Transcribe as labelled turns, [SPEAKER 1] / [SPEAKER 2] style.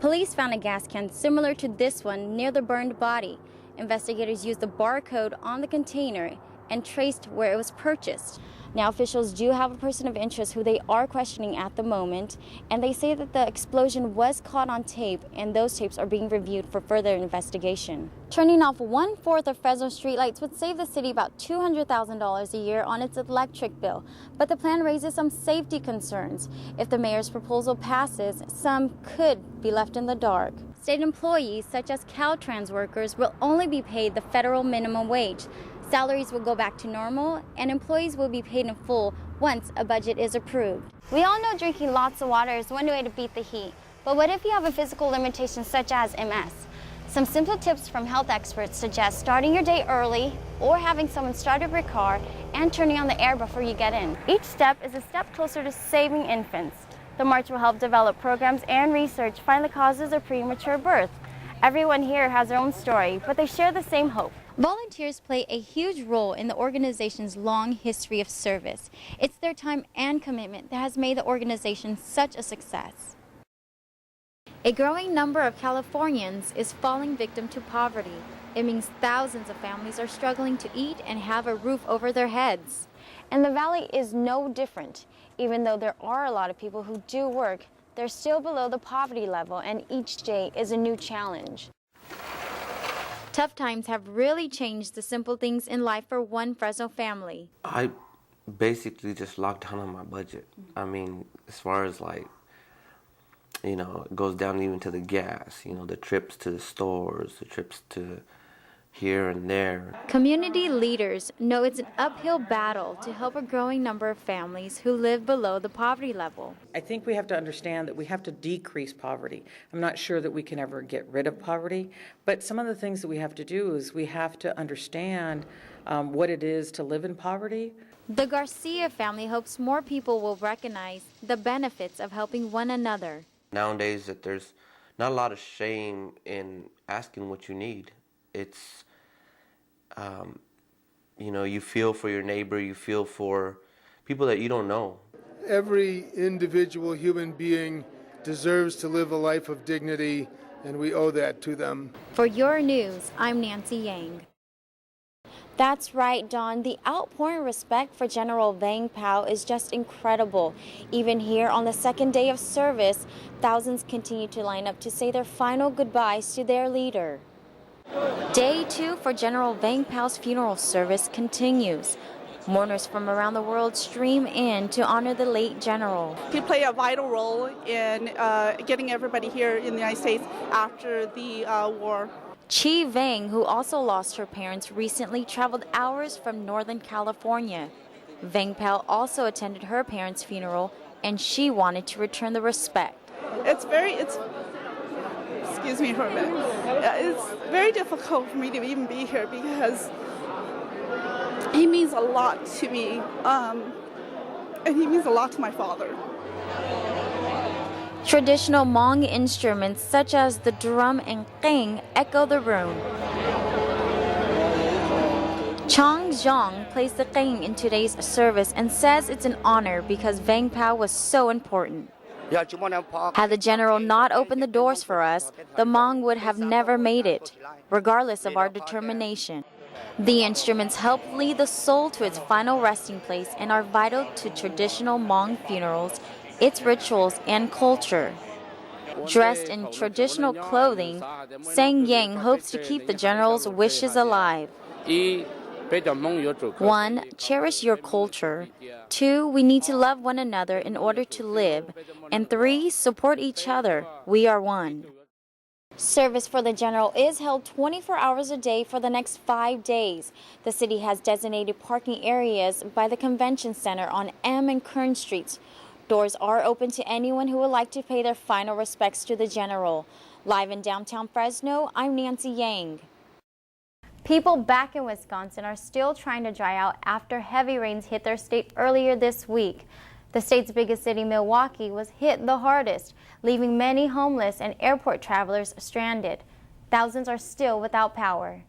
[SPEAKER 1] Police found a gas can similar to this one near the burned body. Investigators used the barcode on the container and traced where it was purchased. Now, officials do have a person of interest who they are questioning at the moment, and they say that the explosion was caught on tape, and those tapes are being reviewed for further investigation. Turning off 1/4 of Fresno streetlights would save the city about $200,000 a year on its electric bill, but the plan raises some safety concerns. If the mayor's proposal passes, some could be left in the dark. State employees, such as Caltrans workers, will only be paid the federal minimum wage. Salaries will go back to normal, and employees will be paid in full once a budget is approved. We all know drinking lots of water is one way to beat the heat, but what if you have a physical limitation such as MS? Some simple tips from health experts suggest starting your day early or having someone start up your car and turning on the air before you get in. Each step is a step closer to saving infants. The march will help develop programs and research find the causes of premature birth. Everyone here has their own story, but they share the same hope. Volunteers play a huge role in the organization's long history of service. It's their time and commitment that has made the organization such a success. A growing number of Californians is falling victim to poverty. It means thousands of families are struggling to eat and have a roof over their heads. And the Valley is no different. Even though there are a lot of people who do work, they're still below the poverty level, and each day is a new challenge. Tough times have really changed the simple things in life for one Fresno family.
[SPEAKER 2] I basically just locked down on my budget. I mean, as far as it goes down even to the gas, the trips to the stores, the trips to here and there.
[SPEAKER 1] Community leaders know it's an uphill battle to help a growing number of families who live below the poverty level.
[SPEAKER 3] I think we have to understand that we have to decrease poverty. I'm not sure that we can ever get rid of poverty, but some of the things that we have to do is we have to understand what it is to live in poverty.
[SPEAKER 1] The Garcia family hopes more people will recognize the benefits of helping one another.
[SPEAKER 2] Nowadays, that there's not a lot of shame in asking what you need. It's, you feel for your neighbor, you feel for people that you don't know.
[SPEAKER 4] Every individual human being deserves to live a life of dignity, and we owe that to them.
[SPEAKER 1] For Your News, I'm Nancy Yang. That's right, Dawn. The outpouring respect for General Vang Pao is just incredible. Even here on the second day of service, thousands continue to line up to say their final goodbyes to their leader. Day 2 for General Vang Pao's funeral service continues. Mourners from around the world stream in to honor the late general.
[SPEAKER 5] He played a vital role in getting everybody here in the United States after the war.
[SPEAKER 1] Chi Vang, who also lost her parents recently, traveled hours from Northern California. Vang Pao also attended her parents' funeral, and she wanted to return the respect.
[SPEAKER 5] Excuse me for a minute. It's very difficult for me to even be here because he means a lot to me, and he means a lot to my father.
[SPEAKER 1] Traditional Hmong instruments such as the drum and qing echo the room. Chang Zhang plays the qing in today's service and says it's an honor because Vang Pao was so important. Had the general not opened the doors for us, the Hmong would have never made it, regardless of our determination. The instruments help lead the soul to its final resting place and are vital to traditional Hmong funerals, its rituals, and culture. Dressed in traditional clothing, Sang Yang hopes to keep the general's wishes alive. 1. Cherish your culture. 2. We need to love one another in order to live. And 3. Support each other. We are one. Service for the general is held 24 hours a day for the next 5 days. The city has designated parking areas by the convention center on M and Kern Streets. Doors are open to anyone who would like to pay their final respects to the general. Live in downtown Fresno, I'm Nancy Yang. People back in Wisconsin are still trying to dry out after heavy rains hit their state earlier this week. The state's biggest city, Milwaukee, was hit the hardest, leaving many homeless and airport travelers stranded. Thousands are still without power.